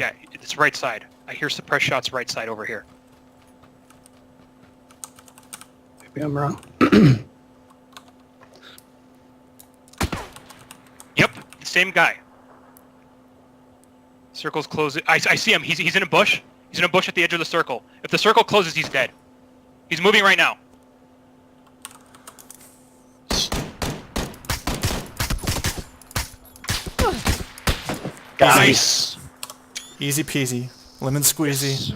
Yeah, it's right side. I hear suppressed shots right side over here. Maybe I'm wrong. Yep, the same guy. Circle's closing. I see him. He's in a bush. He's in a bush at the edge of the circle. If the circle closes, he's dead. He's moving right now. Nice. Easy peasy. Lemon squeezy.